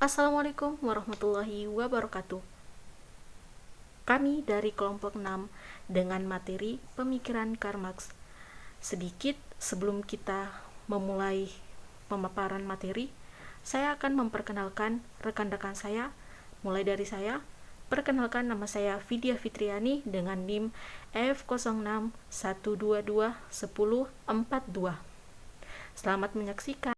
Assalamualaikum warahmatullahi wabarakatuh. Kami dari kelompok 6 dengan materi pemikiran Karl Marx. Sedikit sebelum kita memulai pemaparan materi, saya akan memperkenalkan rekan-rekan saya. Mulai dari saya, perkenalkan, nama saya Vidya Fitriani dengan NIM F0612211042. Selamat menyaksikan.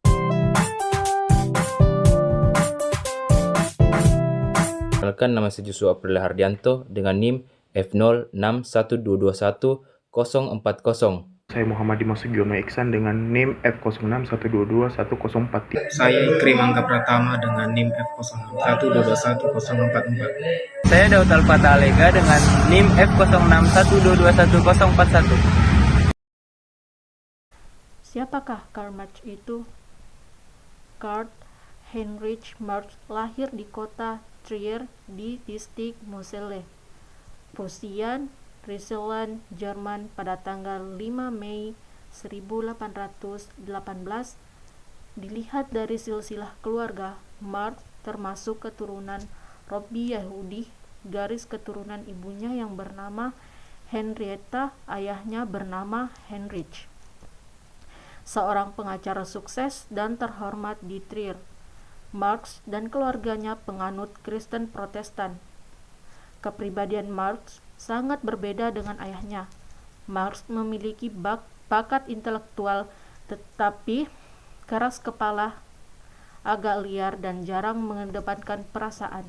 Perkenalkan, nama saya Joshua April Hardianto dengan NIM F0612211040. Saya Muhammad Dimas Sugiono Iksan dengan NIM F0612211043. Saya Ikrim Angga Pratama dengan NIM F0612211044. Saya Daud Alfata Alega dengan NIM F0612211041. Siapakah Karl Marx itu? Karl Heinrich Marx lahir di kota Trier di distrik Moselle, Prusia, Rhineland, Jerman pada tanggal 5 Mei 1818. Dilihat dari silsilah keluarga, Marx termasuk keturunan Robbi Yahudi, garis keturunan ibunya yang bernama Henrietta, ayahnya bernama Heinrich, seorang pengacara sukses dan terhormat di Trier. Marx dan keluarganya penganut Kristen Protestan. Kepribadian Marx sangat berbeda dengan ayahnya. Marx memiliki bakat intelektual tetapi keras kepala, agak liar dan jarang mengedepankan perasaan.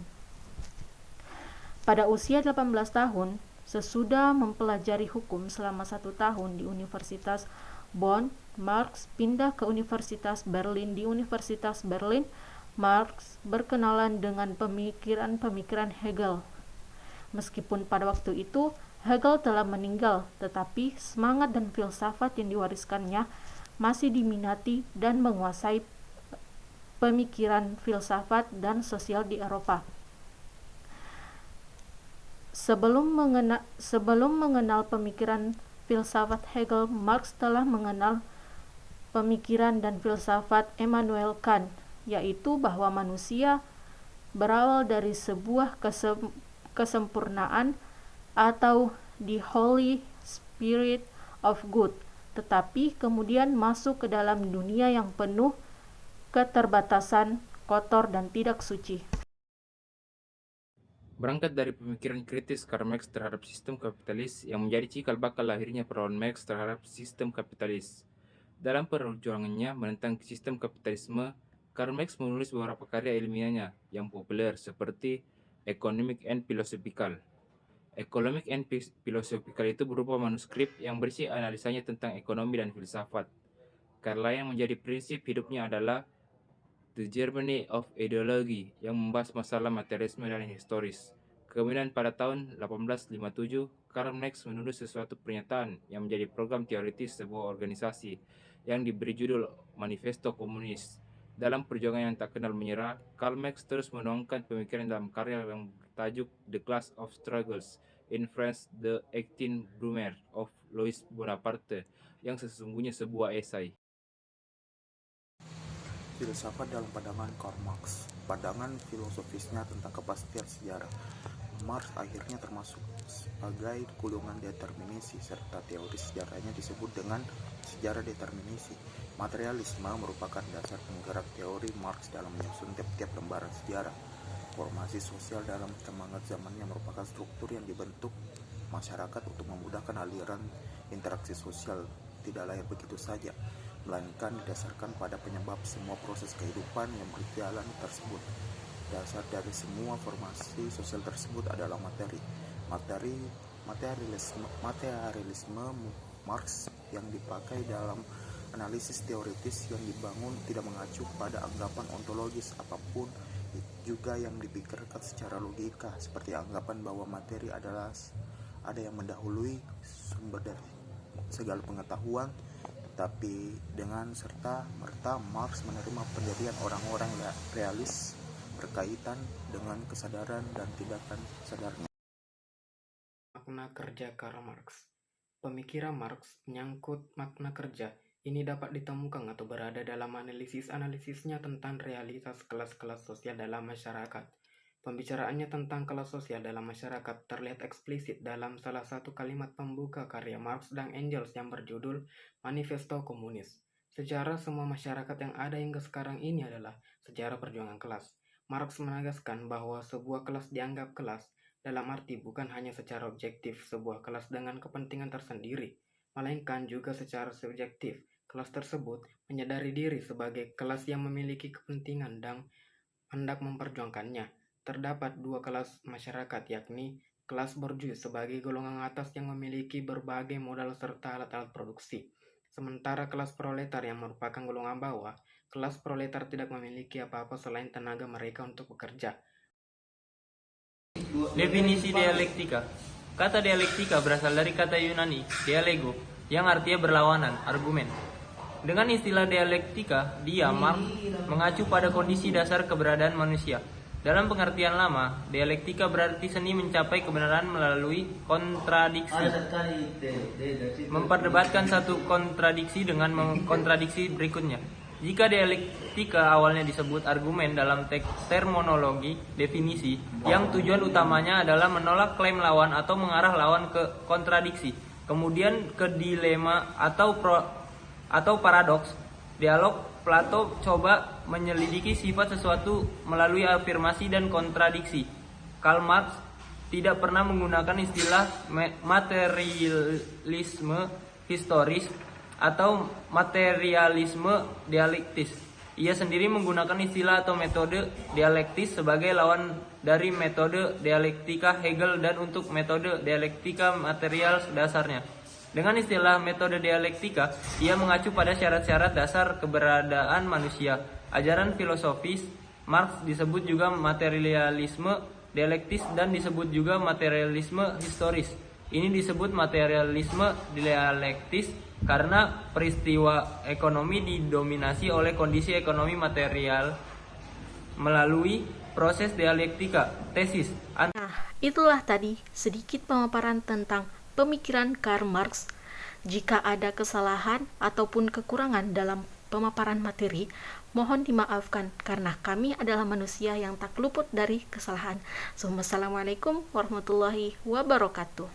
Pada usia 18 tahun, sesudah mempelajari hukum selama 1 tahun di Universitas Bonn, Marx pindah ke Universitas Berlin. Di Universitas Berlin, Marx berkenalan dengan pemikiran-pemikiran Hegel. Meskipun pada waktu itu Hegel telah meninggal, tetapi semangat dan filsafat yang diwariskannya masih diminati dan menguasai pemikiran filsafat dan sosial di Eropa. Sebelum mengenal pemikiran filsafat Hegel, Marx telah mengenal pemikiran dan filsafat Immanuel Kant, yaitu bahwa manusia berawal dari sebuah kesempurnaan atau the Holy Spirit of Good, tetapi kemudian masuk ke dalam dunia yang penuh keterbatasan, kotor, dan tidak suci. Berangkat dari pemikiran kritis Karl Marx terhadap sistem kapitalis yang menjadi cikal bakal lahirnya perlawanan Marx terhadap sistem kapitalis. Dalam perjuangannya menentang sistem kapitalisme, Karl Marx menulis beberapa karya ilmiahnya yang populer seperti Economic and Philosophical. Economic and Philosophical itu berupa manuskrip yang berisi analisanya tentang ekonomi dan filsafat. Karya yang menjadi prinsip hidupnya adalah The Germany of Ideology yang membahas masalah materialisme dan historis. Kemudian pada tahun 1857, Karl Marx menulis sesuatu pernyataan yang menjadi program teoritis sebuah organisasi yang diberi judul Manifesto Komunis. Dalam perjuangan yang tak kenal menyerah, Karl Marx terus menuangkan pemikiran dalam karya yang bertajuk The Class of Struggles in France, The 18 Brumaire of Louis Bonaparte, yang sesungguhnya sebuah esai. Filsafat dalam pandangan Karl Marx. Pandangan filosofisnya tentang kepastian sejarah. Marx akhirnya termasuk sebagai golongan determinisi, serta teori sejarahnya disebut dengan sejarah determinisi. Materialisme merupakan dasar penggerak teori Marx dalam menyusun tiap-tiap lembaran sejarah. Formasi sosial dalam semangat zamannya merupakan struktur yang dibentuk masyarakat untuk memudahkan aliran interaksi sosial, tidak lahir begitu saja, melainkan didasarkan pada penyebab semua proses kehidupan yang berjalan tersebut. Dasar dari semua formasi sosial tersebut adalah materialisme Marx yang dipakai dalam analisis teoritis yang dibangun tidak mengacu pada anggapan ontologis apapun, juga yang dipikirkan secara logika, seperti anggapan bahwa materi adalah ada yang mendahului sumber dari segala pengetahuan. Tapi dengan serta-merta Marx menerima pendirian orang-orang realis berkaitan dengan kesadaran dan tindakan sadarnya. Makna kerja Karl Marx. Pemikiran Marx menyangkut makna kerja, Ini dapat ditemukan atau berada dalam analisis-analisisnya tentang realitas kelas-kelas sosial dalam masyarakat. Pembicaraannya tentang kelas sosial dalam masyarakat terlihat eksplisit dalam salah satu kalimat pembuka karya Marx dan Engels yang berjudul Manifesto Komunis. Sejarah semua masyarakat yang ada hingga sekarang ini adalah sejarah perjuangan kelas. Marx menegaskan bahwa sebuah kelas dianggap kelas dalam arti bukan hanya secara objektif sebuah kelas dengan kepentingan tersendiri, melainkan juga secara subjektif. Kelas tersebut menyadari diri sebagai kelas yang memiliki kepentingan dan hendak memperjuangkannya. Terdapat dua kelas masyarakat, yakni kelas borjuis sebagai golongan atas yang memiliki berbagai modal serta alat-alat produksi. Sementara kelas proletar yang merupakan golongan bawah, kelas proletar tidak memiliki apa-apa selain tenaga mereka untuk bekerja. Definisi dialektika. Kata dialektika berasal dari kata Yunani, dialego, yang artinya berlawanan, argumen. Dengan istilah dialektika, Marx mengacu pada kondisi dasar keberadaan manusia. Dalam pengertian lama, dialektika berarti seni mencapai kebenaran melalui kontradiksi. Memperdebatkan satu kontradiksi dengan mengkontradiksi berikutnya. Jika dialektika awalnya disebut argumen dalam terminologi definisi, yang tujuan utamanya adalah menolak klaim lawan atau mengarah lawan ke kontradiksi, kemudian ke dilema atau paradoks. Dialog Plato coba menyelidiki sifat sesuatu melalui afirmasi dan kontradiksi. Karl Marx tidak pernah menggunakan istilah materialisme historis atau materialisme dialektis. Ia sendiri menggunakan istilah atau metode dialektis sebagai lawan dari metode dialektika Hegel dan untuk metode dialektika material dasarnya. Dengan istilah metode dialektika, ia mengacu pada syarat-syarat dasar keberadaan manusia. Ajaran filosofis Marx disebut juga materialisme dialektis dan disebut juga materialisme historis. Ini disebut materialisme dialektis karena peristiwa ekonomi didominasi oleh kondisi ekonomi material melalui proses dialektika. Tesis. Nah, itulah tadi sedikit pemaparan tentang pemikiran Karl Marx. Jika ada kesalahan ataupun kekurangan dalam pemaparan materi, mohon dimaafkan karena kami adalah manusia yang tak luput dari kesalahan. Assalamualaikum warahmatullahi wabarakatuh.